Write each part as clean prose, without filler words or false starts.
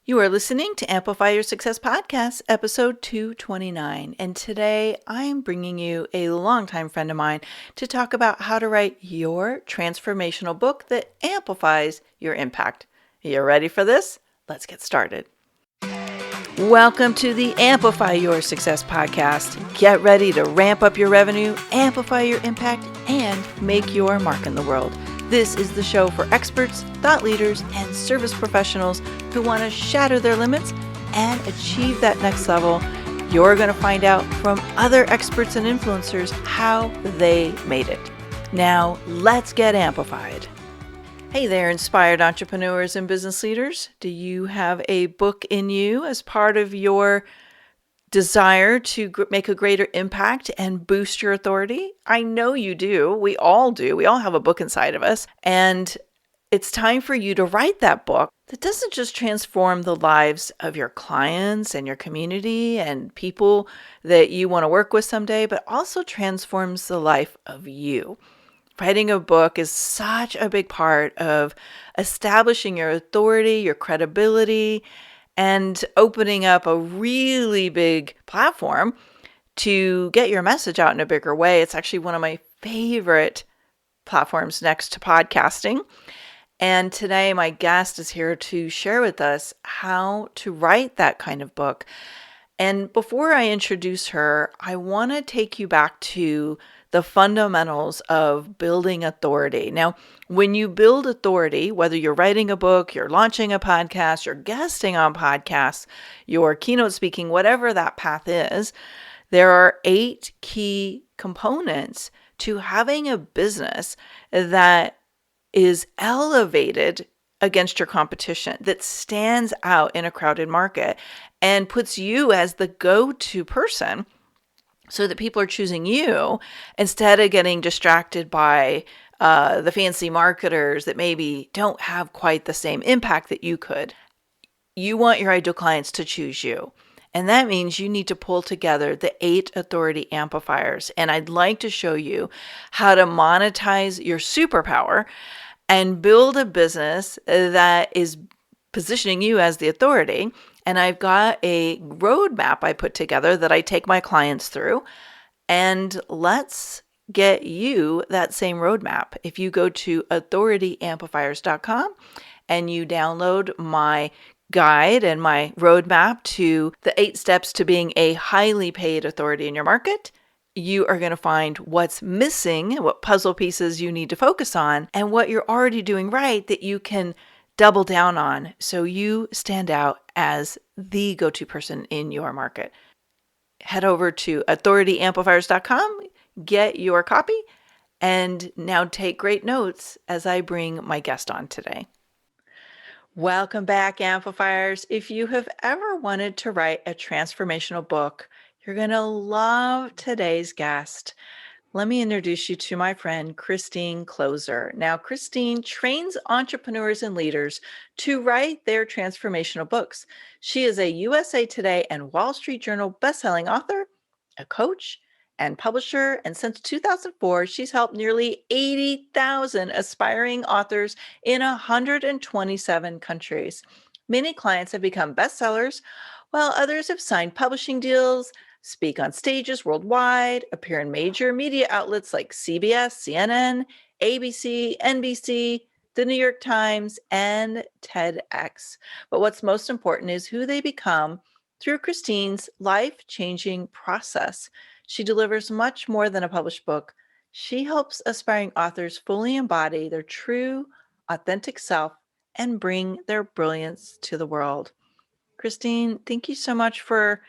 You are listening to Amplify Your Success Podcast, episode 229. And today I'm bringing you a longtime friend of mine to talk about how to write your transformational book that amplifies your impact. Are you ready for this? Let's get started. Welcome to the Amplify Your Success Podcast. Get ready to ramp up your revenue, amplify your impact, and make your mark in the world. This is the show for experts, thought leaders, and service professionals who want to shatter their limits and achieve that next level. You're going to find out from other experts and influencers how they made it. Now, let's get amplified. Hey there, inspired entrepreneurs and business leaders. Do you have a book in you as part of your desire to make a greater impact and boost your authority? I know you do. We all do. We all have a book inside of us. And it's time for you to write that book that doesn't just transform the lives of your clients and your community and people that you want to work with someday, but also transforms the life of you. Writing a book is such a big part of establishing your authority, your credibility, and opening up a really big platform to get your message out in a bigger way. It's actually one of my favorite platforms next to podcasting. And today my guest is here to share with us how to write that kind of book. And before I introduce her, I want to take you back to the fundamentals of building authority. Now, when you build authority, whether you're writing a book, you're launching a podcast, you're guesting on podcasts, you're keynote speaking, whatever that path is, there are 8 key components to having a business that is elevated against your competition, that stands out in a crowded market and puts you as the go-to person so that people are choosing you instead of getting distracted by the fancy marketers that maybe don't have quite the same impact that you could. You want your ideal clients to choose you. And that means you need to pull together the 8 authority amplifiers. And I'd like to show you how to monetize your superpower and build a business that is positioning you as the authority. And I've got a roadmap I put together that I take my clients through. And let's get you that same roadmap. If you go to authorityamplifiers.com and you download my guide and my roadmap to the 8 steps to being a highly paid authority in your market, you are going to find what's missing, what puzzle pieces you need to focus on, and what you're already doing right that you can double down on so you stand out as the go-to person in your market. Head over to authorityamplifiers.com, get your copy, and now take great notes as I bring my guest on today. Welcome back, Amplifiers. If you have ever wanted to write a transformational book, you're going to love today's guest. Let me introduce you to my friend, Christine Kloser. Now, Christine trains entrepreneurs and leaders to write their transformational books. She is a USA Today and Wall Street Journal bestselling author, a coach, and publisher. And since 2004, she's helped nearly 80,000 aspiring authors in 127 countries. Many clients have become bestsellers, while others have signed publishing deals, speak on stages worldwide, appear in major media outlets like CBS, CNN, ABC, NBC, the New York Times, and TEDx. But what's most important is who they become through Christine's life-changing process. She delivers much more than a published book. She helps aspiring authors fully embody their true, authentic self and bring their brilliance to the world. Christine, thank you so much for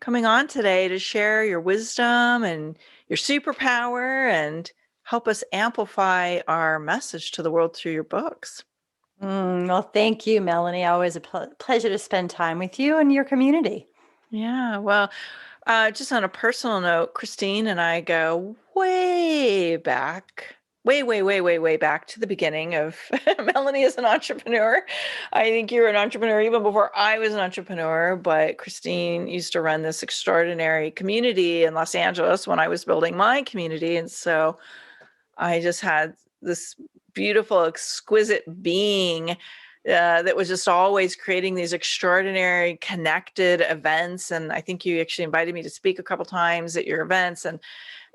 coming on today to share your wisdom and your superpower and help us amplify our message to the world through your books. Well, thank you, Melanie. Always a pleasure to spend time with you and your community. Yeah, well, just on a personal note, Christine and I go way back, way back to the beginning of Melanie as an entrepreneur. I think you were an entrepreneur even before I was an entrepreneur, but Christine used to run this extraordinary community in Los Angeles when I was building my community. And so I just had this beautiful, exquisite being that was just always creating these extraordinary connected events. And I think you actually invited me to speak a couple times at your events. And,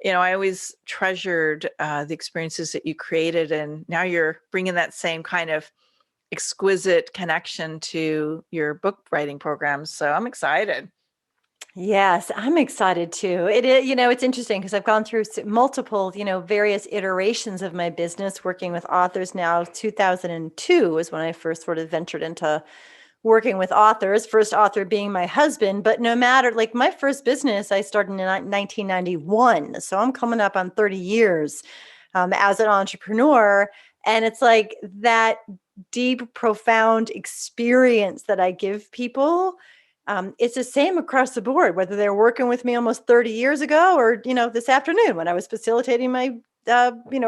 I always treasured the experiences that you created. And now you're bringing that same kind of exquisite connection to your book writing programs. So I'm excited. Yes, I'm excited too. It's interesting because I've gone through multiple, various iterations of my business working with authors now. 2002 is when I first sort of ventured into working with authors, first author being my husband. But no matter, like my first business, I started in 1991. So I'm coming up on 30 years as an entrepreneur. And it's like that deep, profound experience that I give people. It's the same across the board, whether they're working with me almost 30 years ago or, this afternoon when I was facilitating my,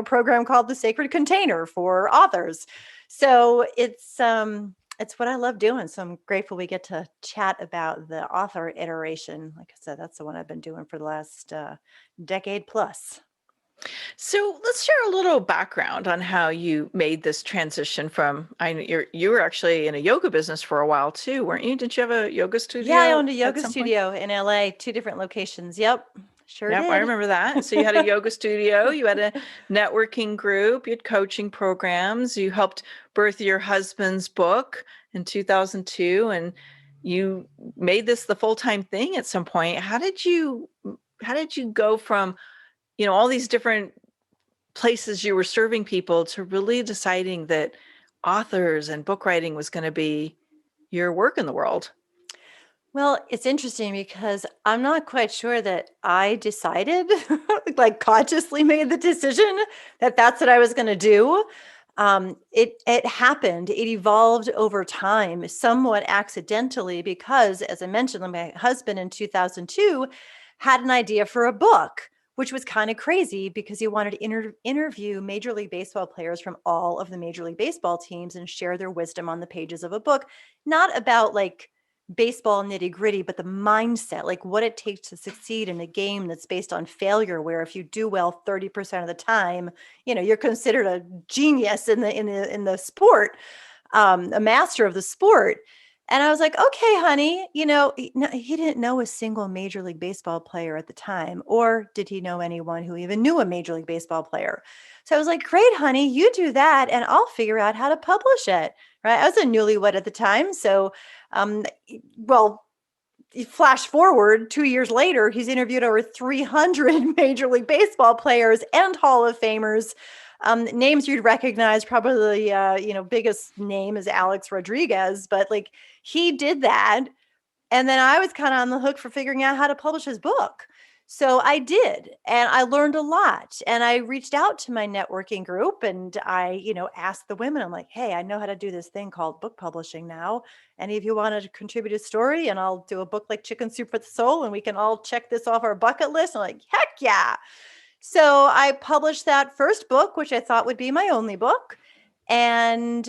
program called the Sacred Container for authors. So it's what I love doing. So I'm grateful we get to chat about the author iteration. Like I said, that's the one I've been doing for the last decade plus. So let's share a little background on how you made this transition from. You were actually in a yoga business for a while too, weren't you? Didn't you have a yoga Yeah, I studio owned a at yoga some point? studio in LA, two different locations. Yep, sure Yep, I did. remember that. So you had a yoga studio, you had a networking group, you had coaching programs, you helped birth your husband's book in 2002, and you made this the full-time thing at some point. How did you go from, all these different places you were serving people to really deciding that authors and book writing was going to be your work in the world? Well, it's interesting because I'm not quite sure that I decided, like consciously made the decision that that's what I was going to do. It happened. It evolved over time, somewhat accidentally, because, as I mentioned, my husband in 2002 had an idea for a book, which was kind of crazy because he wanted to interview Major League Baseball players from all of the Major League Baseball teams and share their wisdom on the pages of a book, not about like baseball nitty gritty, but the mindset, like what it takes to succeed in a game that's based on failure, where if you do well 30% of the time, you're considered a genius in the sport, a master of the sport. And I was like, okay, honey, he didn't know a single Major League Baseball player at the time, or did he know anyone who even knew a Major League Baseball player? So I was like, great, honey, you do that, and I'll figure out how to publish it. Right? I was a newlywed at the time, so um, well, flash forward 2 years later, he's interviewed over 300 Major League Baseball players and Hall of Famers. Names you'd recognize, probably, biggest name is Alex Rodriguez, but like he did that. And then I was kind of on the hook for figuring out how to publish his book. So I did, and I learned a lot. And I reached out to my networking group and I, asked the women, I'm like, hey, I know how to do this thing called book publishing now. Any of you want to contribute a story? And I'll do a book like Chicken Soup for the Soul, and we can all check this off our bucket list. I'm like, heck yeah. So I published that first book, which I thought would be my only book, and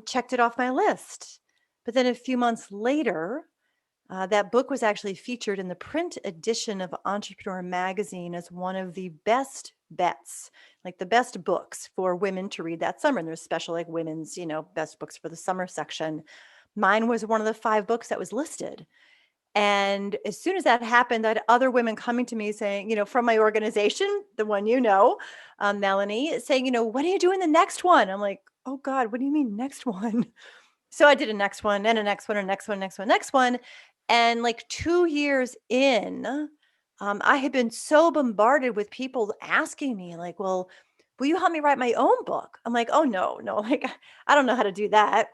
checked it off my list. But then a few months later, that book was actually featured in the print edition of Entrepreneur Magazine as one of the best bets, like the best books for women to read that summer. And there's special like women's, best books for the summer section. Mine was one of the 5 books that was listed. And as soon as that happened, I had other women coming to me saying, from my organization, the one Melanie, saying, when are you doing the next one? I'm like, oh God, what do you mean next one? So I did a next one and a next one, and next one, next one, next one. And like 2 years in, I had been so bombarded with people asking me, like, well, will you help me write my own book? I'm like, oh, no, no, like, I don't know how to do that.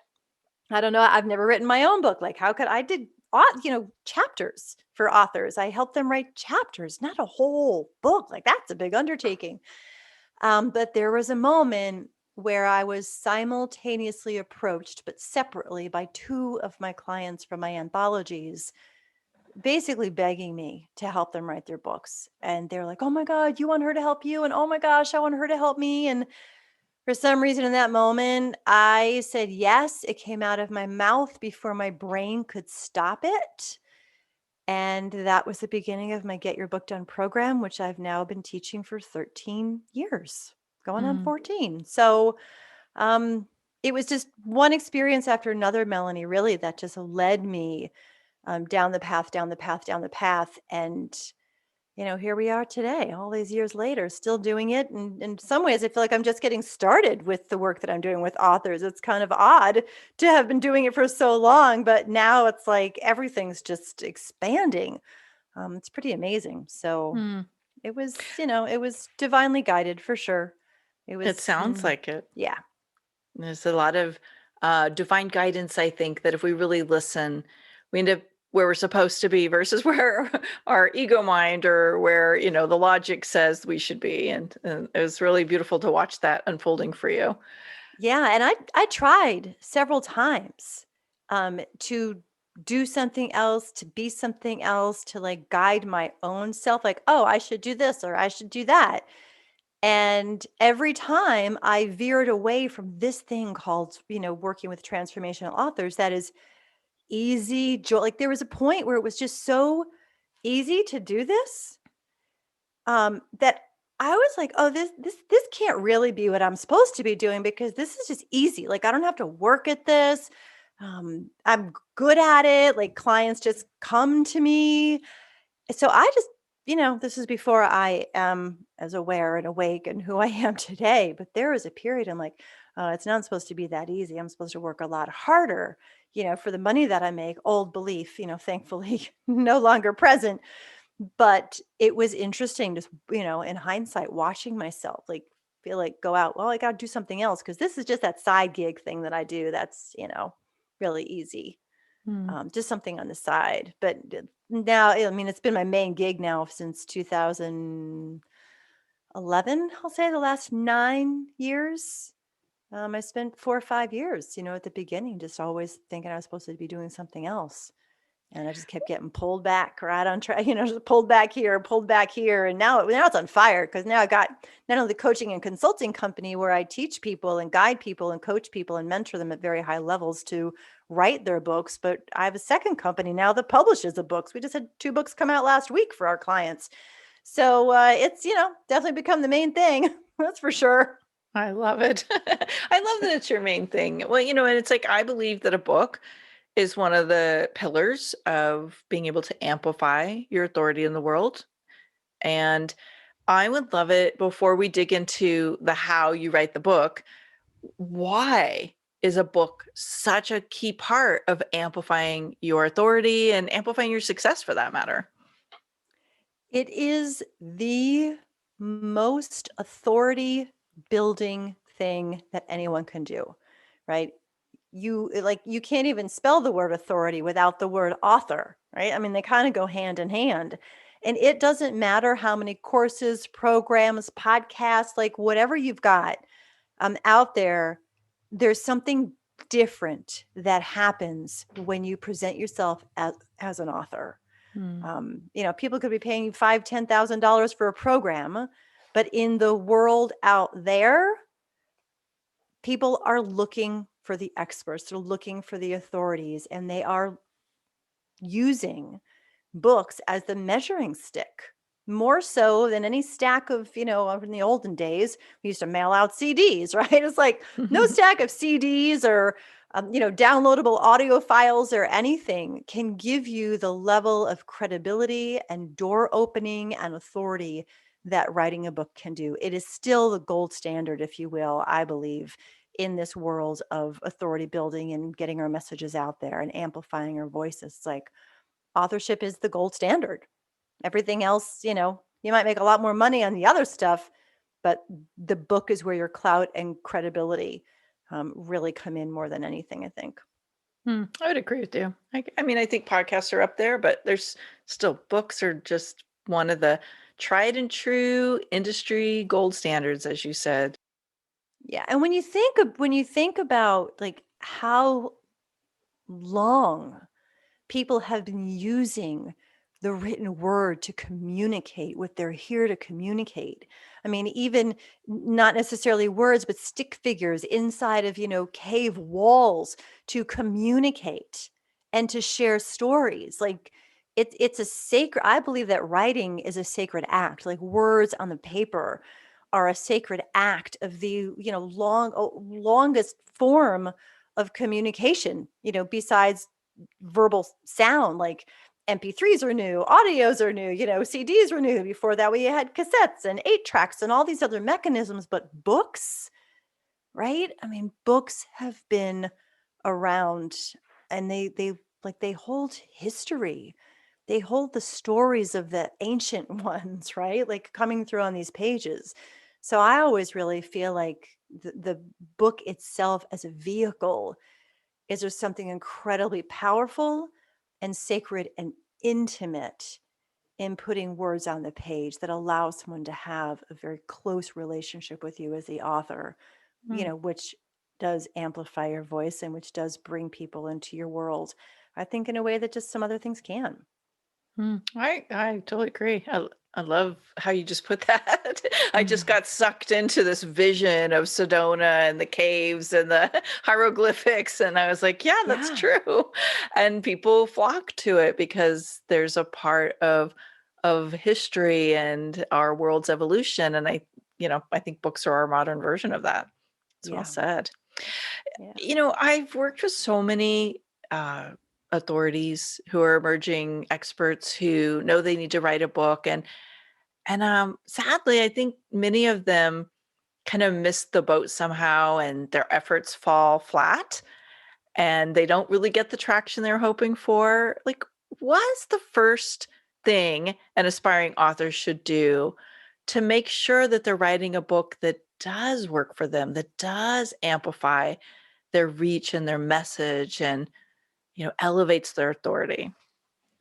I don't know. I've never written my own book. Like, how could I did, chapters for authors? I help them write chapters, not a whole book. Like, that's a big undertaking. But there was a moment where I was simultaneously approached, but separately, by 2 of my clients from my anthologies, basically begging me to help them write their books. And they're like, oh my God, you want her to help you? And oh my gosh, I want her to help me. And for some reason in that moment, I said yes. It came out of my mouth before my brain could stop it. And that was the beginning of my Get Your Book Done program, which I've now been teaching for 13 years, going on Mm. 14. So, um, it was just one experience after another, Melanie, really, that just led me down the path, down the path, down the path. And, here we are today, all these years later, still doing it. And in some ways, I feel like I'm just getting started with the work that I'm doing with authors. It's kind of odd to have been doing it for so long, but now it's like everything's just expanding. It's pretty amazing. So Hmm. it was divinely guided for sure. It It was, sounds like it. yeah. There's a lot of divine guidance, I think, that if we really listen, we end up where we're supposed to be versus where our ego mind or where, the logic says we should be. And it was really beautiful to watch that unfolding for you. Yeah, and I tried several times to do something else, to be something else, to like guide my own self, like, oh, I should do this or I should do that. And every time I veered away from this thing called, working with transformational authors, that is easy joy. Like there was a point where it was just so easy to do this that I was like, "Oh, this can't really be what I'm supposed to be doing because this is just easy. Like I don't have to work at this. I'm good at it. Like clients just come to me." So I just, this is before I am as aware and awake and who I am today. But there was a period I'm like, "Oh, it's not supposed to be that easy. I'm supposed to work a lot harder, for the money that I make." Old belief, thankfully no longer present. But it was interesting just, in hindsight, watching myself like feel like go out, well, I got to do something else because this is just that side gig thing that I do. That's, really easy. Hmm. Just something on the side. But now, I mean, it's been my main gig now since 2011. I'll say the last 9 years. I spent 4 or 5 years, at the beginning, just always thinking I was supposed to be doing something else. And I just kept getting pulled back right on track, just pulled back here, pulled back here. And now it's on fire because now I got not only the coaching and consulting company where I teach people and guide people and coach people and mentor them at very high levels to write their books, but I have a second company now that publishes the books. We just had 2 books come out last week for our clients. So it's, definitely become the main thing. That's for sure. I love it. I love that it's your main thing. Well, and it's like I believe that a book is one of the pillars of being able to amplify your authority in the world. And I would love it before we dig into the how you write the book. Why is a book such a key part of amplifying your authority and amplifying your success for that matter? It is the most authority building thing that anyone can do, right? You can't even spell the word authority without the word author, right? I mean, they kind of go hand in hand. And it doesn't matter how many courses, programs, podcasts, like whatever you've got out there, there's something different that happens when you present yourself as an author. Hmm. People could be paying you $5,000, $10,000 for a program, but in the world out there, people are looking for the experts. They're looking for the authorities, and they are using books as the measuring stick. More so than any stack of, in the olden days, we used to mail out CDs, right? It's like no stack of CDs or downloadable audio files or anything can give you the level of credibility and door opening and authority that writing a book can do. It is still the gold standard, if you will, I believe, in this world of authority building and getting our messages out there and amplifying our voices. It's like authorship is the gold standard. Everything else, you might make a lot more money on the other stuff, but the book is where your clout and credibility really come in more than anything, I think. I would agree with you. I mean, I think podcasts are up there, but there's still books are just one of the tried and true industry gold standards, as you said. Yeah, and when you think about like how long people have been using the written word to communicate what they're here to communicate. I mean, even not necessarily words, but stick figures inside of, cave walls to communicate and to share stories. Like it's a sacred, I believe that writing is a sacred act, like words on the paper are a sacred act of the, longest form of communication, besides verbal sound. Like MP3s are new, audios are new, CDs were new. Before that, we had cassettes and 8 tracks and all these other mechanisms, but books, right? I mean, books have been around, and they hold history. They hold the stories of the ancient ones, right? Like coming through on these pages. So I always really feel like the book itself as a vehicle is there something incredibly powerful and sacred and intimate in putting words on the page that allows someone to have a very close relationship with you as the author, which does amplify your voice and which does bring people into your world, I think, in a way that just some other things can. I totally agree. I love how you just put that. I just Mhm. got sucked into this vision of Sedona and the caves and the hieroglyphics, and I was like, yeah, that's Yeah. true. And people flock to it because there's a part of history and our world's evolution. And I think books are our modern version of that. It's well Yeah. said. Yeah. I've worked with so many uh, authorities who are emerging experts who know they need to write a book, and sadly, I think many of them kind of miss the boat somehow, and their efforts fall flat, and they don't really get the traction they're hoping for. Like, what's the first thing an aspiring author should do to make sure that they're writing a book that does work for them, that does amplify their reach and their message and, elevates their authority?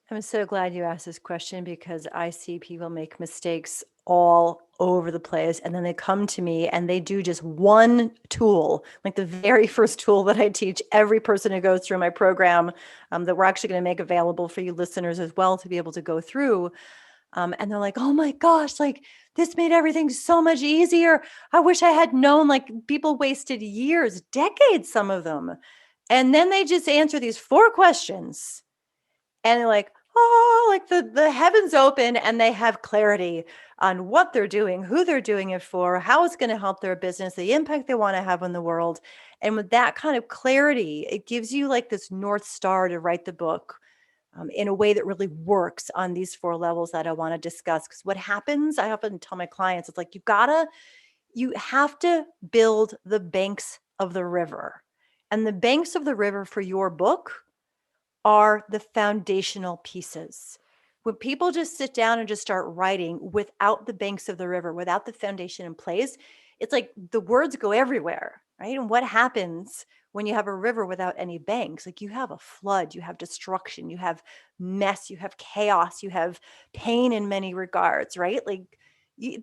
I'm so glad you asked this question because I see people make mistakes all over the place. And then they come to me and they do just one tool, like the very first tool that I teach every person who goes through my program, that we're actually going to make available for you listeners as well to be able to go through. And they're like, oh my gosh, like this made everything so much easier. I wish I had known. Like people wasted years, decades, some of them. And then they just answer these 4 questions and they're like, oh, like the heavens open and they have clarity on what they're doing, who they're doing it for, how it's going to help their business, the impact they want to have on the world. And with that kind of clarity, it gives you like this North Star to write the book, in a way that really works on these 4 levels that I want to discuss. Because what happens, I often tell my clients, it's like you have to build the banks of the river. And the banks of the river for your book are the foundational pieces. When people just sit down and just start writing without the banks of the river, without the foundation in place, it's like the words go everywhere, right? And what happens when you have a river without any banks? Like you have a flood, you have destruction, you have mess, you have chaos, you have pain in many regards, right? Like,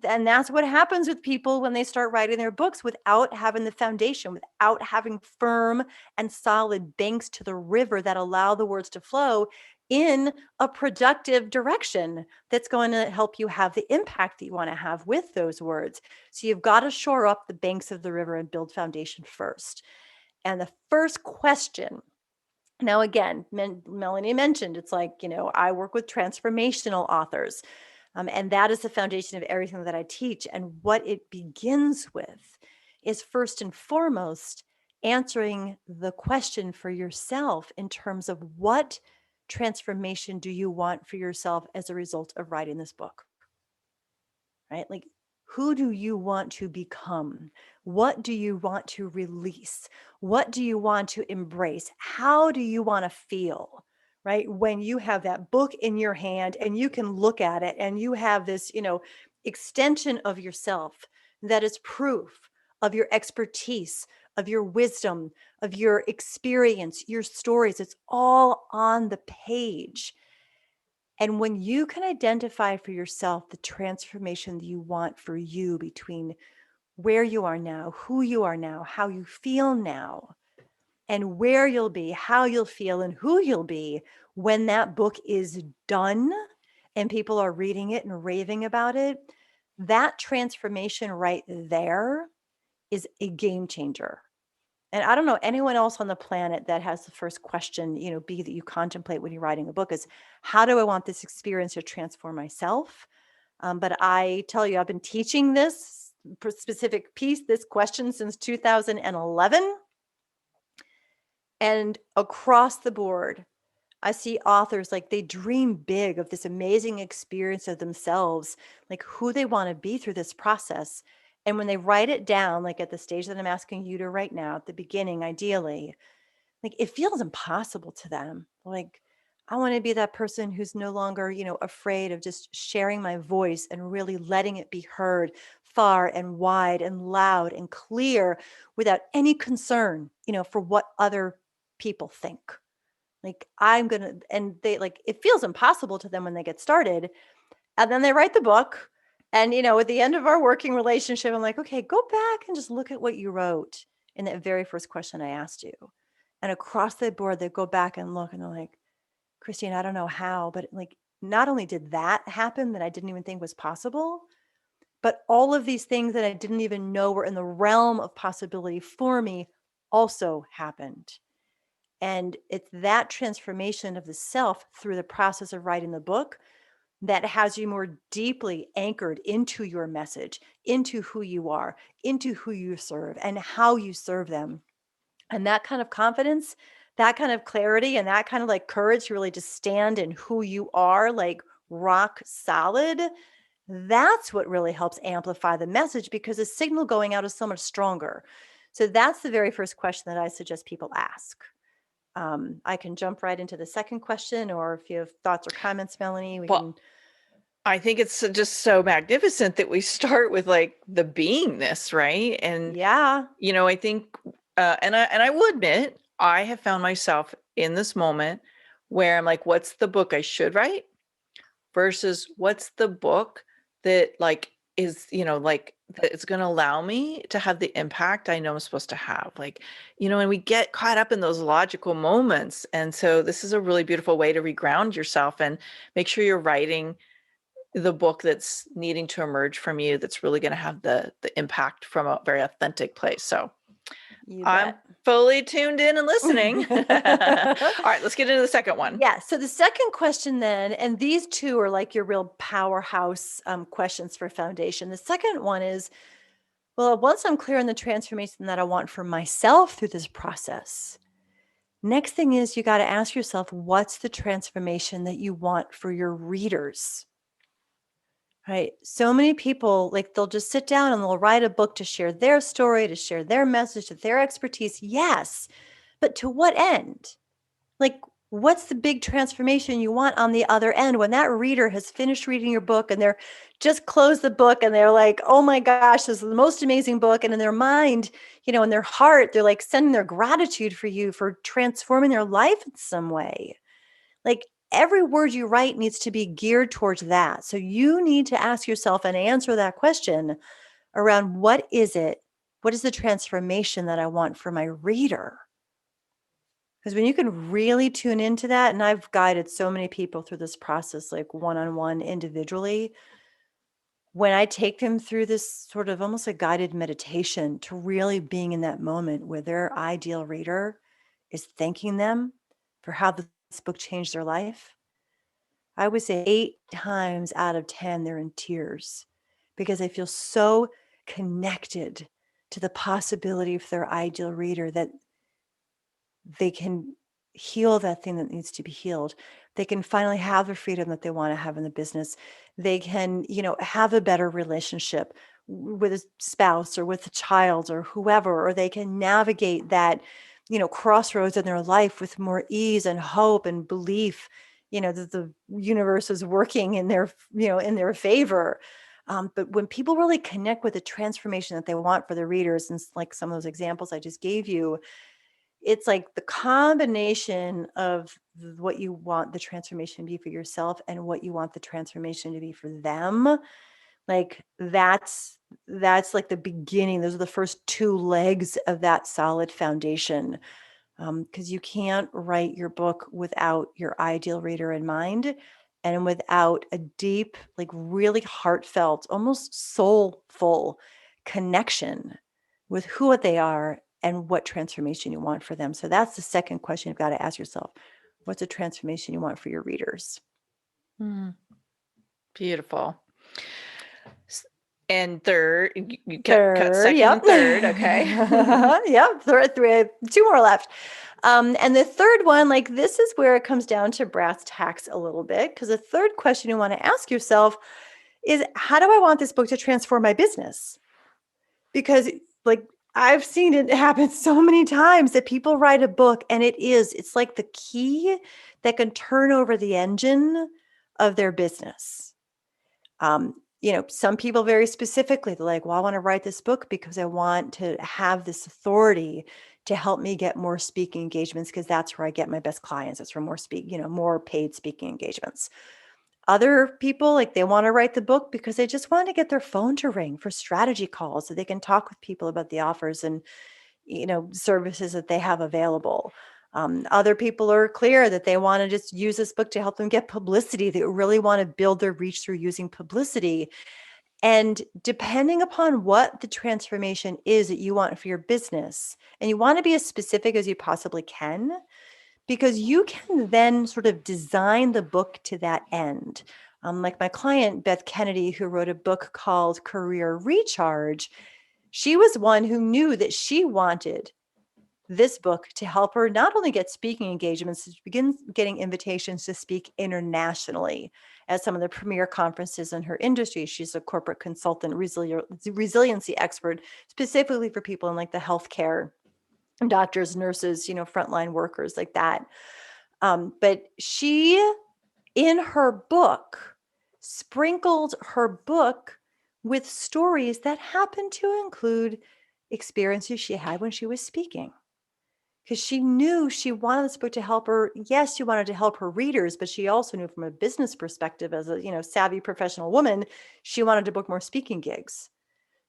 and that's what happens with people when they start writing their books without having the foundation, without having firm and solid banks to the river that allow the words to flow in a productive direction that's going to help you have the impact that you want to have with those words. So you've got to shore up the banks of the river and build foundation first. And the first question, now again, Melanie mentioned, it's like, I work with transformational authors. And that is the foundation of everything that I teach. And what it begins with is first and foremost answering the question for yourself in terms of what transformation do you want for yourself as a result of writing this book, right? Like, who do you want to become? What do you want to release? What do you want to embrace? How do you want to feel? Right? When you have that book in your hand and you can look at it and you have this, extension of yourself that is proof of your expertise, of your wisdom, of your experience, your stories. It's all on the page. And when you can identify for yourself the transformation that you want for you between where you are now, who you are now, how you feel now, and where you'll be, how you'll feel, and who you'll be when that book is done and people are reading it and raving about it, that transformation right there is a game changer. And I don't know anyone else on the planet that has the first question, be that you contemplate when you're writing a book is, how do I want this experience to transform myself? But I tell you, I've been teaching this specific piece, this question since 2011. And across the board, I see authors like they dream big of this amazing experience of themselves, like who they want to be through this process. And when they write it down, like at the stage that I'm asking you to right now, at the beginning, ideally, like it feels impossible to them. Like, I want to be that person who's no longer, afraid of just sharing my voice and really letting it be heard far and wide and loud and clear without any concern, for what other people think. Like I'm going to, and they like, it feels impossible to them when they get started. And then they write the book. And, at the end of our working relationship, I'm like, okay, go back and just look at what you wrote in that very first question I asked you. And across the board, they go back and look and they're like, Christine, I don't know how, but like, not only did that happen that I didn't even think was possible, but all of these things that I didn't even know were in the realm of possibility for me also happened. And it's that transformation of the self through the process of writing the book that has you more deeply anchored into your message, into who you are, into who you serve, and how you serve them. And that kind of confidence, that kind of clarity, and that kind of like courage to really just stand in who you are, like rock solid, that's what really helps amplify the message because the signal going out is so much stronger. So that's the very first question that I suggest people ask. I can jump right into the second question, or if you have thoughts or comments, Melanie, we can. I think it's just so magnificent that we start with like the beingness, right? And Yeah. I think, and I will admit, I have found myself in this moment where I'm like, what's the book I should write versus what's the book that like is, like that it's going to allow me to have the impact I know I'm supposed to have. Like, and we get caught up in those logical moments. And so this is a really beautiful way to reground yourself and make sure you're writing the book that's needing to emerge from you, that's really going to have the impact from a very authentic place. So You I'm bet. fully tuned in and listening. All right, let's get into the second one. Yeah. So the second question then, and these two are like your real powerhouse questions for foundation. The second one is, well, once I'm clear on the transformation that I want for myself through this process, next thing is you got to ask yourself, what's the transformation that you want for your readers? Right. So many people, like they'll just sit down and they'll write a book to share their story, to share their message, to their expertise. Yes. But to what end? Like, what's the big transformation you want on the other end when that reader has finished reading your book and they're just closed the book and they're like, oh my gosh, this is the most amazing book. And in their mind, in their heart, they're like sending their gratitude for you for transforming their life in some way. Like every word you write needs to be geared towards that. So you need to ask yourself and answer that question around what is it? What is the transformation that I want for my reader? Because when you can really tune into that, and I've guided so many people through this process, like one-on-one individually, when I take them through this sort of almost a guided meditation to really being in that moment where their ideal reader is thanking them for how this book changed their life, I would say 8 times out of 10, they're in tears because they feel so connected to the possibility for their ideal reader that they can heal that thing that needs to be healed. They can finally have the freedom that they want to have in the business. They can, have a better relationship with a spouse or with a child or whoever, or they can navigate that, crossroads in their life with more ease and hope and belief, that the universe is working in their, in their favor. But when people really connect with the transformation that they want for their readers, and like some of those examples I just gave you, it's like the combination of what you want the transformation to be for yourself and what you want the transformation to be for them. Like that's like the beginning. Those are the first two legs of that solid foundation. Because you can't write your book without your ideal reader in mind and without a deep, like really heartfelt, almost soulful connection with who they are and what transformation you want for them. So that's the second question you've got to ask yourself. What's a transformation you want for your readers? Beautiful. And third, you cut Third, second yep. and third. Okay. Yep, three, two more left. And the third one, like this is where it comes down to brass tacks a little bit, because the third question you want to ask yourself is, how do I want this book to transform my business? Because like I've seen it happen so many times that people write a book and it's like the key that can turn over the engine of their business. Some people very specifically, they're like, well, I want to write this book because I want to have this authority to help me get more speaking engagements, because that's where I get my best clients. It's for more paid speaking engagements. Other people, like they want to write the book because they just want to get their phone to ring for strategy calls so they can talk with people about the offers and, services that they have available. Other people are clear that they want to just use this book to help them get publicity. They really want to build their reach through using publicity. And depending upon what the transformation is that you want for your business, and you want to be as specific as you possibly can, because you can then sort of design the book to that end. Like my client, Beth Kennedy, who wrote a book called Career Recharge, she was one who knew that she wanted this book to help her not only get speaking engagements, to begin getting invitations to speak internationally at some of the premier conferences in her industry. She's a corporate consultant, resiliency expert, specifically for people in like the healthcare, doctors, nurses, frontline workers like that. But she, in her book, sprinkled her book with stories that happened to include experiences she had when she was speaking, because she knew she wanted this book to help her. Yes, she wanted to help her readers, but she also knew from a business perspective, as a savvy professional woman, she wanted to book more speaking gigs.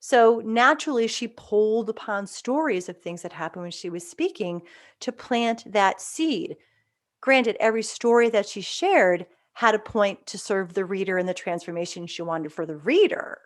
So naturally, she pulled upon stories of things that happened when she was speaking to plant that seed. Granted, every story that she shared had a point to serve the reader and the transformation she wanted for the reader.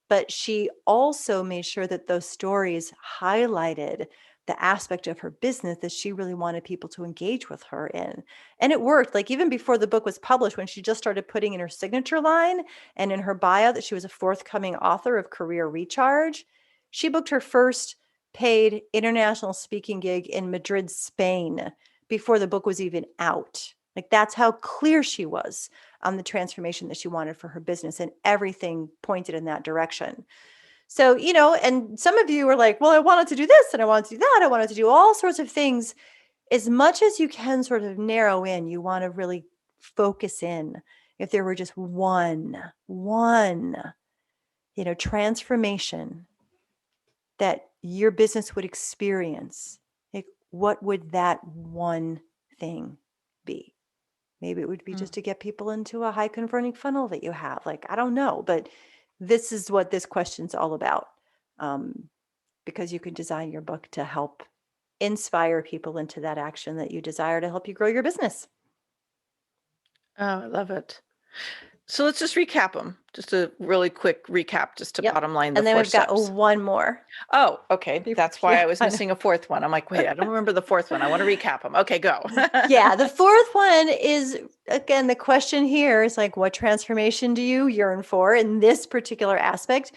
But she also made sure that those stories highlighted the aspect of her business that she really wanted people to engage with her in. And it worked. Like even before the book was published, when she just started putting in her signature line and in her bio that she was a forthcoming author of Career Recharge, she booked her first paid international speaking gig in Madrid, Spain, before the book was even out. Like that's how clear she was on the transformation that she wanted for her business, and everything pointed in that direction. So, and some of you were like, well, I wanted to do this and I wanted to do that. I wanted to do all sorts of things. As much as you can sort of narrow in, you want to really focus in. If there were just one, transformation that your business would experience, like what would that one thing be? Maybe it would be just to get people into a high converting funnel that you have. Like, I don't know, but this is what this question's all about. Because you can design your book to help inspire people into that action that you desire to help you grow your business. Oh, I love it. So let's just recap them. Just a really quick recap, just to bottom line the And then 4 we've got steps. one more. Oh, okay. That's why I was I know. missing a fourth one. I'm like, wait, I don't remember the fourth one. I want to recap them. Okay, go. Yeah, the fourth one is, again, the question here is like, what transformation do you yearn for in this particular aspect?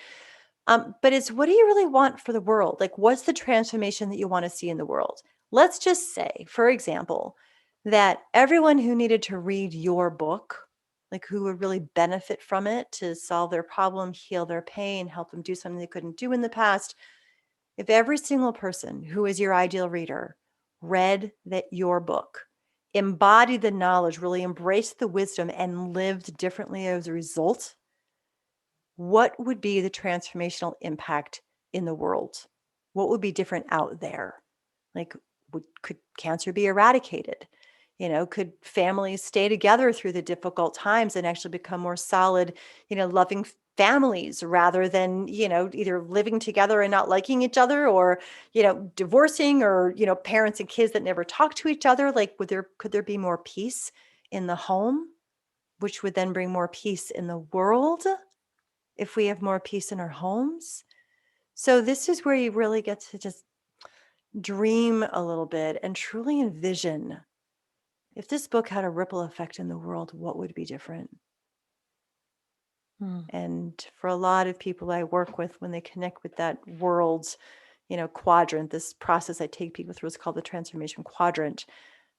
But it's, what do you really want for the world? Like, what's the transformation that you want to see in the world? Let's just say, for example, that everyone who needed to read your book, like who would really benefit from it to solve their problem, heal their pain, help them do something they couldn't do in the past. If every single person who is your ideal reader read your book, embodied the knowledge, really embraced the wisdom, and lived differently as a result, what would be the transformational impact in the world? What would be different out there? Like, could cancer be eradicated? Could families stay together through the difficult times and actually become more solid, loving families, rather than, either living together and not liking each other, or, divorcing, or, parents and kids that never talk to each other? Like, could there be more peace in the home, which would then bring more peace in the world if we have more peace in our homes? So this is where you really get to just dream a little bit and truly envision, if this book had a ripple effect in the world, what would be different? Hmm. And for a lot of people I work with, when they connect with that world, quadrant, this process I take people through is called the transformation quadrant.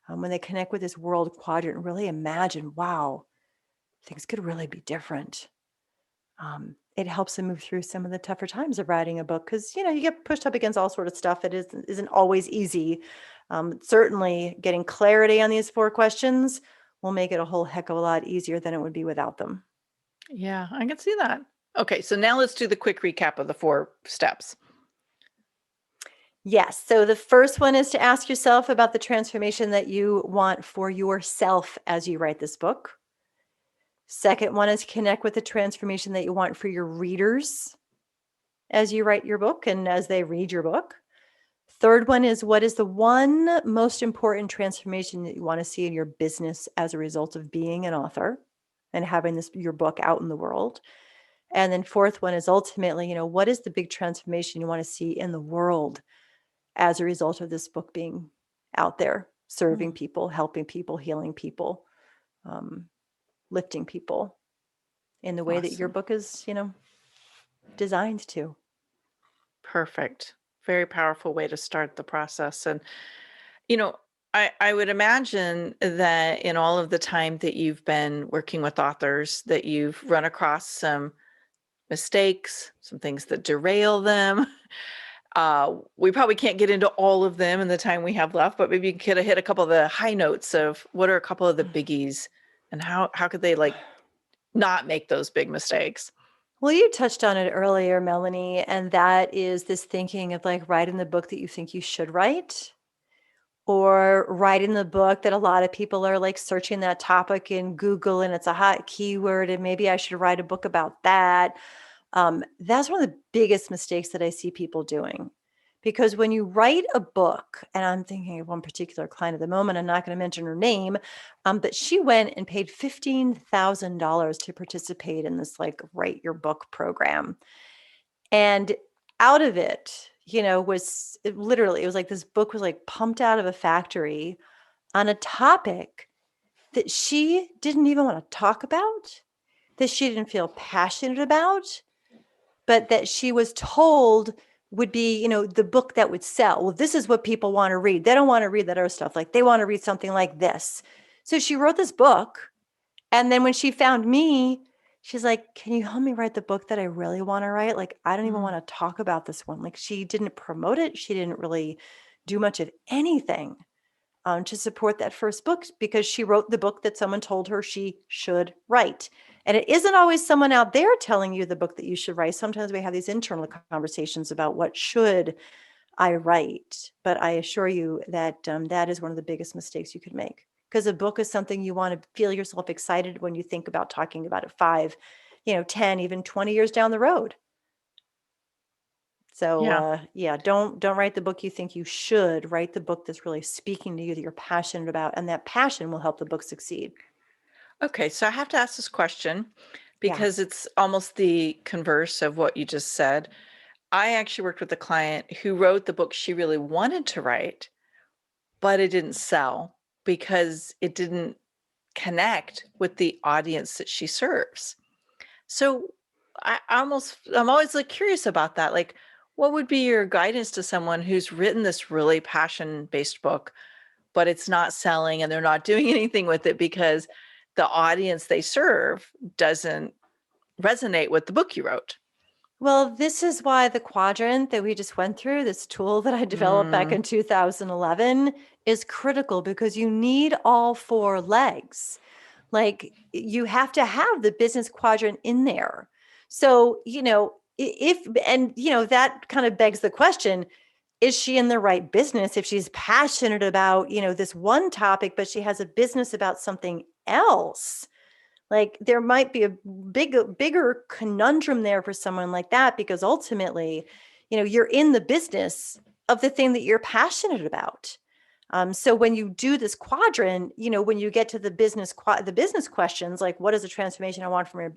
When they connect with this world quadrant and really imagine, wow, things could really be different. It helps them move through some of the tougher times of writing a book because you get pushed up against all sort of stuff. It isn't always easy. Certainly, getting clarity on these 4 questions will make it a whole heck of a lot easier than it would be without them. Yeah, I can see that. Okay, so now let's do the quick recap of the 4 steps. Yes. So the first one is to ask yourself about the transformation that you want for yourself as you write this book. Second one is connect with the transformation that you want for your readers as you write your book and as they read your book. Third one is what is the one most important transformation that you want to see in your business as a result of being an author and having your book out in the world. And then fourth one is ultimately, what is the big transformation you want to see in the world as a result of this book being out there, serving people, helping people, healing people, lifting people in the way that your Awesome. book is, designed to. Perfect. Very powerful way to start the process. And, you know, I would imagine that in all of the time that you've been working with authors, that you've run across some mistakes, some things that derail them. We probably can't get into all of them in the time we have left, but maybe you could hit a couple of the high notes of what are a couple of the biggies and how could they not make those big mistakes? Well, you touched on it earlier, Melanie, and that is this thinking of writing the book that you think you should write, or writing the book that a lot of people are searching that topic in Google and it's a hot keyword and maybe I should write a book about that. That's one of the biggest mistakes that I see people doing. Because when you write a book, and I'm thinking of one particular client at the moment, I'm not going to mention her name, but she went and paid $15,000 to participate in this write your book program. And out of it, it was like this book was pumped out of a factory on a topic that she didn't even want to talk about, that she didn't feel passionate about, but that she was told would be, the book that would sell. Well, this is what people want to read. They don't want to read that other stuff. They want to read something like this. So she wrote this book. And then when she found me, she's like, can you help me write the book that I really want to write? I don't even want to talk about this one. She didn't promote it. She didn't really do much of anything to support that first book because she wrote the book that someone told her she should write. And it isn't always someone out there telling you the book that you should write. Sometimes we have these internal conversations about what should I write. But I assure you that that is one of the biggest mistakes you could make, because a book is something you want to feel yourself excited when you think about talking about it 5, 10, even 20 years down the road. So Yeah. don't write the book you think you should. Write the book that's really speaking to you, that you're passionate about, and that passion will help the book succeed. Okay, so I have to ask this question Yeah. because it's almost the converse of what you just said. I actually worked with a client who wrote the book she really wanted to write, but it didn't sell because it didn't connect with the audience that she serves. So I'm always curious about that. What would be your guidance to someone who's written this really passion-based book, but it's not selling and they're not doing anything with it because the audience they serve doesn't resonate with the book you wrote? Well, this is why the quadrant that we just went through, this tool that I developed back Mm, in 2011, is critical, because you need all 4 legs. You have to have the business quadrant in there. So, that kind of begs the question, is she in the right business if she's passionate about, this one topic, but she has a business about something else? There might be a bigger conundrum there for someone like that, because ultimately, you're in the business of the thing that you're passionate about. So when you do this quadrant, when you get to the business questions, like what is the transformation I want for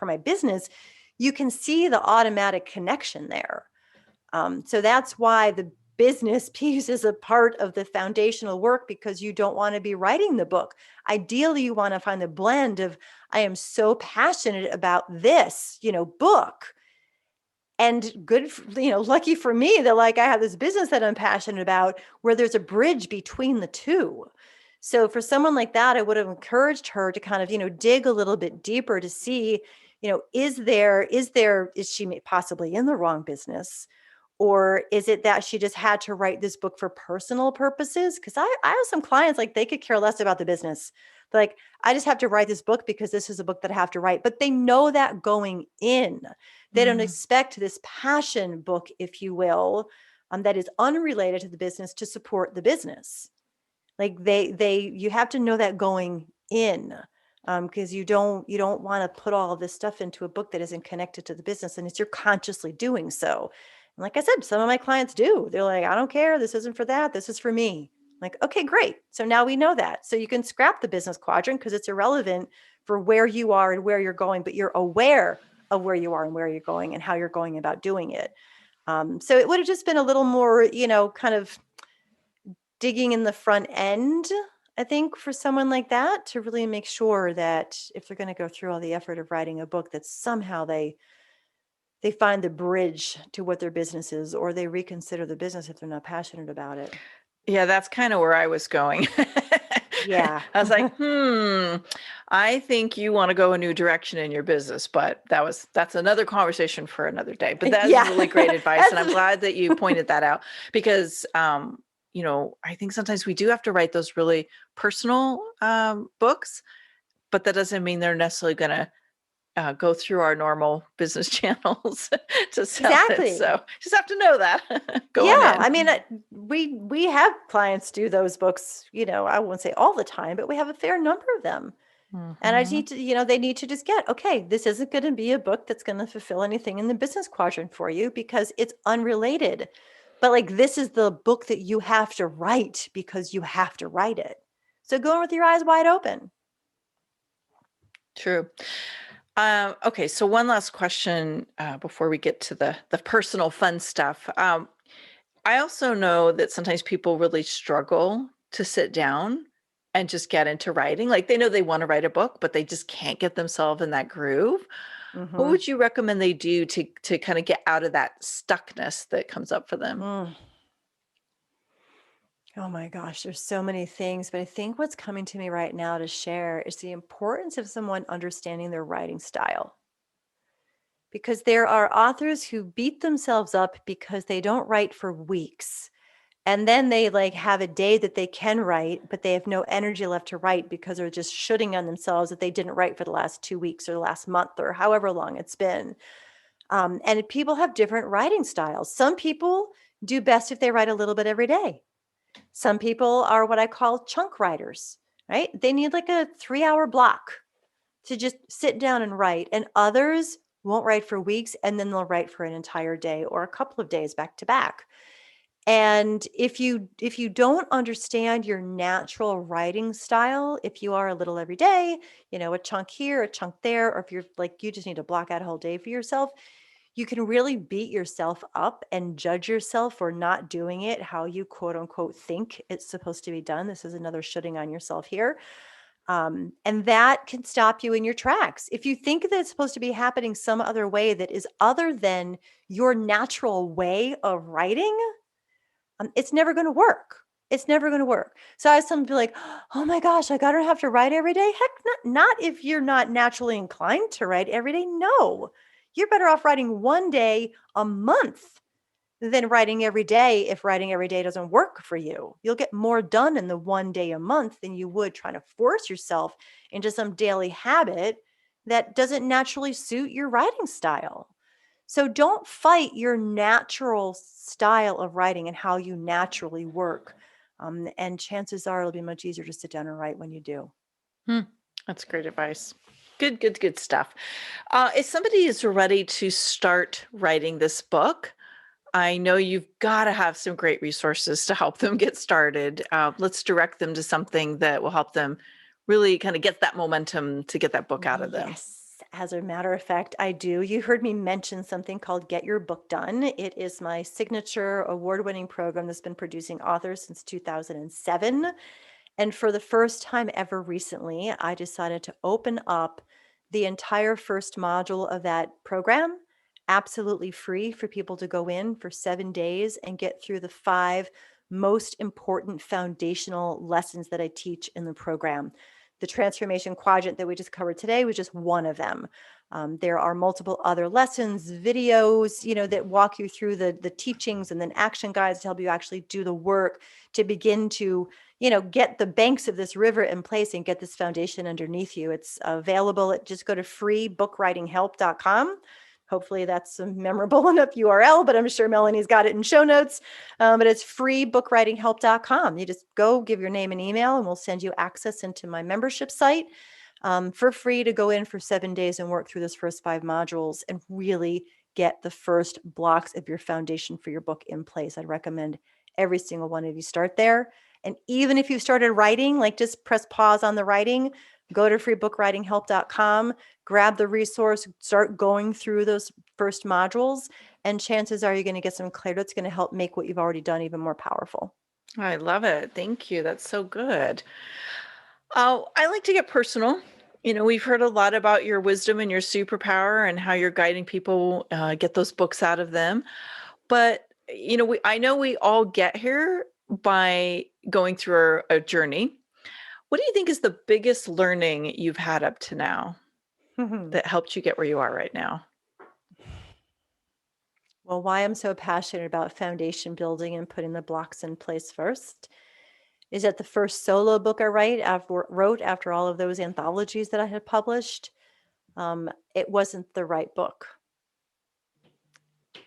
my business, you can see the automatic connection there. So that's why business piece is a part of the foundational work because you don't want to be writing the book. Ideally, you want to find the blend of, I am so passionate about this, book. And good, lucky for me that like I have this business that I'm passionate about where there's a bridge between the two. So for someone like that, I would have encouraged her to kind of, dig a little bit deeper to see, is she possibly in the wrong business? Or is it that she just had to write this book for personal purposes? Because I have some clients, like they could care less about the business. Like, I just have to write this book because this is a book that I have to write. But they know that going in. They don't expect this passion book, if you will, that is unrelated to the business to support the business. Like you have to know that going in, because you don't want to put all of this stuff into a book that isn't connected to the business, and you're consciously doing so. And like I said, some of my clients do. They're like, I don't care. This isn't for that. This is for me. Like, okay, great. So now we know that. So you can scrap the business quadrant because it's irrelevant for where you are and where you're going, but you're aware of where you are and where you're going and how you're going about doing it. So it would have just been a little more, kind of digging in the front end, I think, for someone like that to really make sure that if they're going to go through all the effort of writing a book, that somehow they find the bridge to what their business is, or they reconsider the business if they're not passionate about it. Yeah, that's kind of where I was going. Yeah. I was like, I think you want to go a new direction in your business, but that's another conversation for another day. But that's really great advice. And I'm glad that you pointed that out because, I think sometimes we do have to write those really personal books, but that doesn't mean they're necessarily going to go through our normal business channels to sell it. So just have to know that going in. I mean, we have clients do those books, I won't say all the time, but we have a fair number of them. And I just need to, they need to just get, okay, this isn't going to be a book that's going to fulfill anything in the business quadrant for you because it's unrelated. But like, this is the book that you have to write because you have to write it. So go in with your eyes wide open. True. Okay, so one last question before we get to the personal fun stuff. I also know that sometimes people really struggle to sit down and just get into writing. Like they know they want to write a book, but they just can't get themselves in that groove. What would you recommend they do to kind of get out of that stuckness that comes up for them? Oh my gosh, there's so many things, but I think what's coming to me right now to share is the importance of someone understanding their writing style. Because there are authors who beat themselves up because they don't write for weeks. And then they like have a day that they can write, but they have no energy left to write because they're just shooting on themselves that they didn't write for the last 2 weeks or the last month or however long it's been. And people have different writing styles. Some people do best if they write a little bit every day. Some people are what I call chunk writers, right? They need like a 3-hour block to just sit down and write. And others won't write for weeks and then they'll write for an entire day or a couple of days back to back. And if you don't understand your natural writing style, if you are a little every day, a chunk here, a chunk there, or if you're like, you just need to block out a whole day for yourself, you can really beat yourself up and judge yourself for not doing it how you quote unquote think it's supposed to be done. This is another shitting on yourself here. And that can stop you in your tracks. If you think that it's supposed to be happening some other way that is other than your natural way of writing, it's never going to work. It's never going to work. So I have someone be like, oh my gosh, I don't have to write every day. Heck, not if you're not naturally inclined to write every day. No. You're better off writing one day a month than writing every day if writing every day doesn't work for you. You'll get more done in the one day a month than you would trying to force yourself into some daily habit that doesn't naturally suit your writing style. So don't fight your natural style of writing and how you naturally work. And chances are it'll be much easier to sit down and write when you do. That's great advice. Good stuff. If somebody is ready to start writing this book, I know you've got to have some great resources to help them get started. Let's direct them to something that will help them really kind of get that momentum to get that book out of them. Yes, As a matter of fact, I do. You heard me mention something called Get Your Book Done. It is my signature award-winning program that's been producing authors since 2007. And for the first time ever recently, I decided to open up the entire first module of that program, absolutely free for people to go in for 7 days and get through the 5 most important foundational lessons that I teach in the program. The transformation quadrant that we just covered today was just one of them. There are multiple other lessons, videos, that walk you through the teachings, and then action guides to help you actually do the work to begin to get the banks of this river in place and get this foundation underneath you. It's available just go to freebookWritingHelp.com. Hopefully that's a memorable enough URL, but I'm sure Melanie's got it in show notes. But it's freebookWritingHelp.com. You just go give your name and email, and we'll send you access into my membership site for free to go in for 7 days and work through those first 5 modules and really get the first blocks of your foundation for your book in place. I'd recommend every single one of you start there. And even if you started writing, like just press pause on the writing, go to freebookWritingHelp.com, grab the resource, start going through those first modules, and chances are you're going to get some clarity that's going to help make what you've already done even more powerful. I love it. Thank you. That's so good. I like to get personal. We've heard a lot about your wisdom and your superpower and how you're guiding people get those books out of them. But, I know we all get here by going through a journey. What do you think is the biggest learning you've had up to now that helped you get where you are right now? Well, why I'm so passionate about foundation building and putting the blocks in place first is that the first solo book I wrote after all of those anthologies that I had published, it wasn't the right book.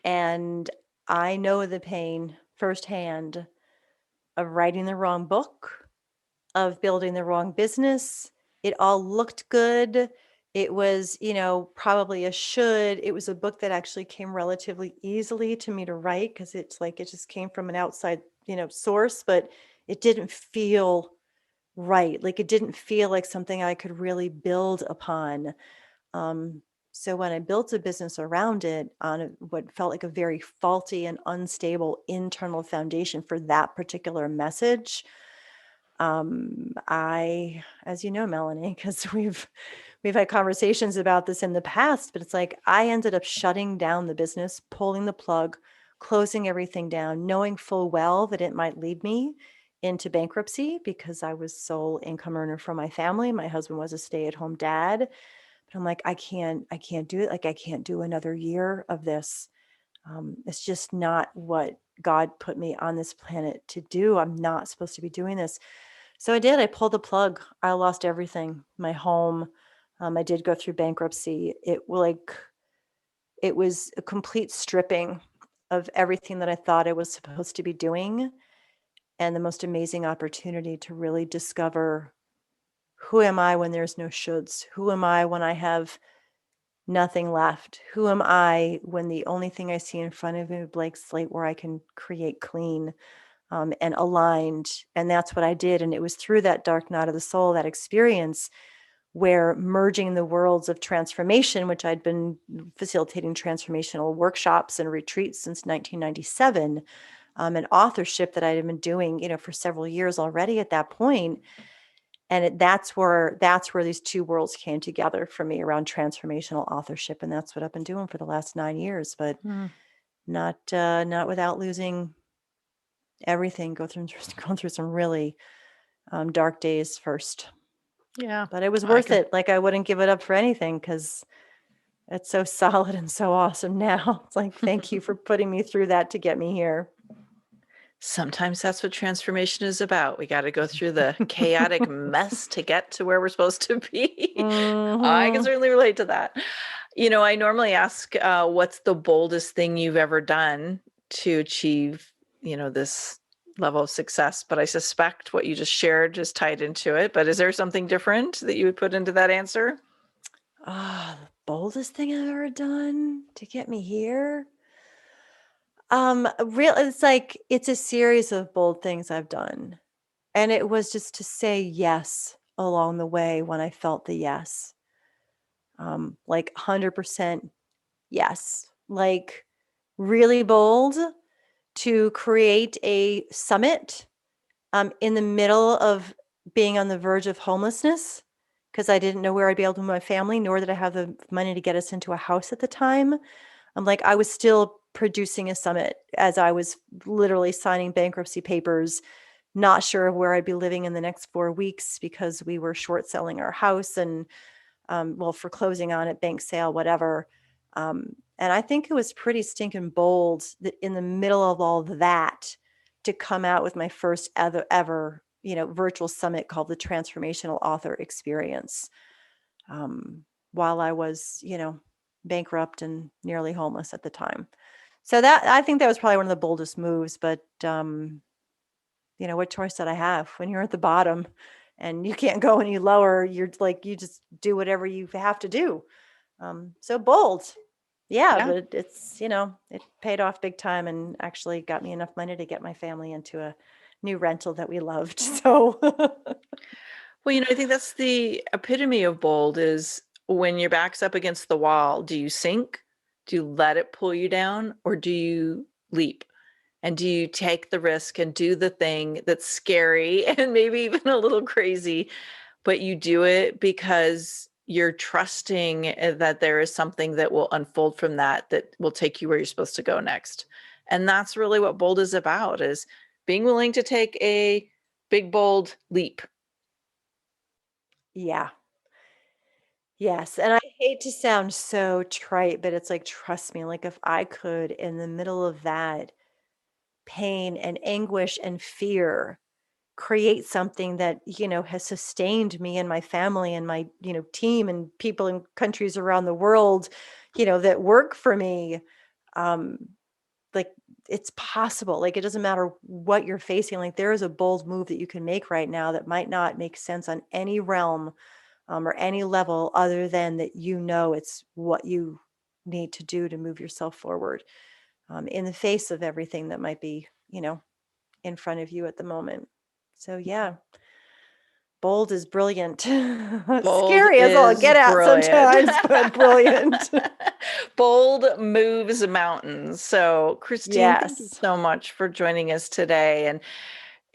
And I know the pain firsthand of writing the wrong book, of building the wrong business. It all looked good. It was, probably a should. It was a book that actually came relatively easily to me to write because it's like it just came from an outside, source, but it didn't feel right. Like it didn't feel like something I could really build upon. So when I built a business around it on what felt like a very faulty and unstable internal foundation for that particular message, as you know, Melanie, because we've had conversations about this in the past, but it's like I ended up shutting down the business, pulling the plug, closing everything down, knowing full well that it might lead me into bankruptcy because I was sole income earner for my family. My husband was a stay-at-home dad. But I'm like, I can't do it. Like I can't do another year of this. It's just not what God put me on this planet to do. I'm not supposed to be doing this. So I did. I pulled the plug. I lost everything. My home. I did go through bankruptcy. It was a complete stripping of everything that I thought I was supposed to be doing, and the most amazing opportunity to really discover who am I when there's no shoulds? Who am I when I have nothing left? Who am I when the only thing I see in front of me is a blank slate where I can create clean and aligned? And that's what I did. And it was through that dark night of the soul, that experience where merging the worlds of transformation, which I'd been facilitating transformational workshops and retreats since 1997, and authorship that I had been doing, for several years already at that point. And that's where these two worlds came together for me around transformational authorship, and that's what I've been doing for the last 9 years. But not without losing everything. Going through some really dark days first. Yeah. But it was worth it. Like I wouldn't give it up for anything because it's so solid and so awesome now. It's like, thank you for putting me through that to get me here. Sometimes that's what transformation is about. We got to go through the chaotic mess to get to where we're supposed to be. I can certainly relate to that. I normally ask, what's the boldest thing you've ever done to achieve, this level of success? But I suspect what you just shared is tied into it. But is there something different that you would put into that answer? The boldest thing I've ever done to get me here. It's like it's a series of bold things I've done. And it was just to say yes along the way when I felt the yes. like 100% yes, like really bold to create a summit in the middle of being on the verge of homelessness because I didn't know where I'd be able to move my family, nor did I have the money to get us into a house at the time. I'm like, I was still producing a summit as I was literally signing bankruptcy papers, not sure of where I'd be living in the next 4 weeks because we were short selling our house and, foreclosing on it, bank sale, whatever. And I think it was pretty stinking bold that in the middle of all of that to come out with my first ever, virtual summit called the Transformational Author Experience. While I was, bankrupt and nearly homeless at the time. So I think that was probably one of the boldest moves, but what choice did I have when you're at the bottom and you can't go any lower? You're like, you just do whatever you have to do. So bold. Yeah, Yeah. but it's, it paid off big time and actually got me enough money to get my family into a new rental that we loved. So Well, I think that's the epitome of bold is when your back's up against the wall, do you sink? Do you let it pull you down or do you leap? And do you take the risk and do the thing that's scary and maybe even a little crazy, but you do it because you're trusting that there is something that will unfold from that will take you where you're supposed to go next. And that's really what bold is about, is being willing to take a big, bold leap. yeah. Yes, and I hate to sound so trite, but it's like, trust me, like if I could, in the middle of that pain and anguish and fear, create something that, has sustained me and my family and my, team and people in countries around the world, that work for me, um, like it's possible. Like it doesn't matter what you're facing. Like there is a bold move that you can make right now that might not make sense on any realm or any level other than that it's what you need to do to move yourself forward in the face of everything that might be, in front of you at the moment. So yeah, bold is brilliant. Bold Scary as all is get out brilliant. sometimes, but brilliant. Bold moves mountains. So, Christine, thank you Yes. so much for joining us today. And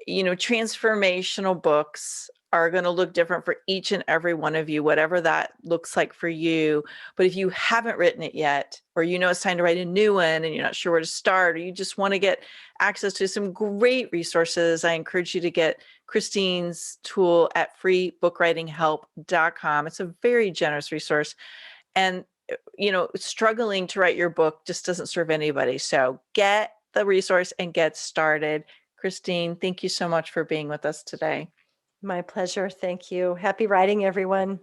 transformational books are going to look different for each and every one of you, whatever that looks like for you. But if you haven't written it yet, or it's time to write a new one and you're not sure where to start, or you just want to get access to some great resources, I encourage you to get Christine's tool at freebookWritingHelp.com. It's a very generous resource. And, struggling to write your book just doesn't serve anybody. So get the resource and get started. Christine, thank you so much for being with us today. My pleasure. Thank you. Happy writing, everyone.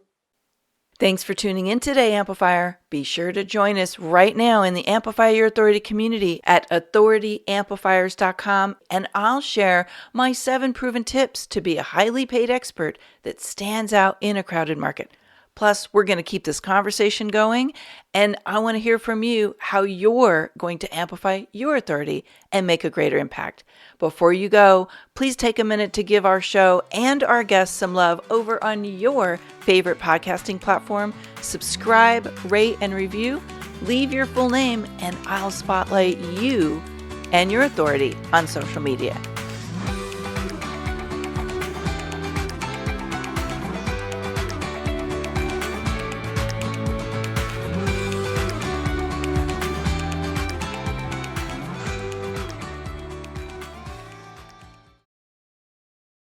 Thanks for tuning in today, Amplifier. Be sure to join us right now in the Amplify Your Authority community at authorityamplifiers.com, and I'll share my 7 proven tips to be a highly paid expert that stands out in a crowded market. Plus, we're going to keep this conversation going, and I want to hear from you how you're going to amplify your authority and make a greater impact. Before you go, please take a minute to give our show and our guests some love over on your favorite podcasting platform. Subscribe, rate, and review. Leave your full name, and I'll spotlight you and your authority on social media.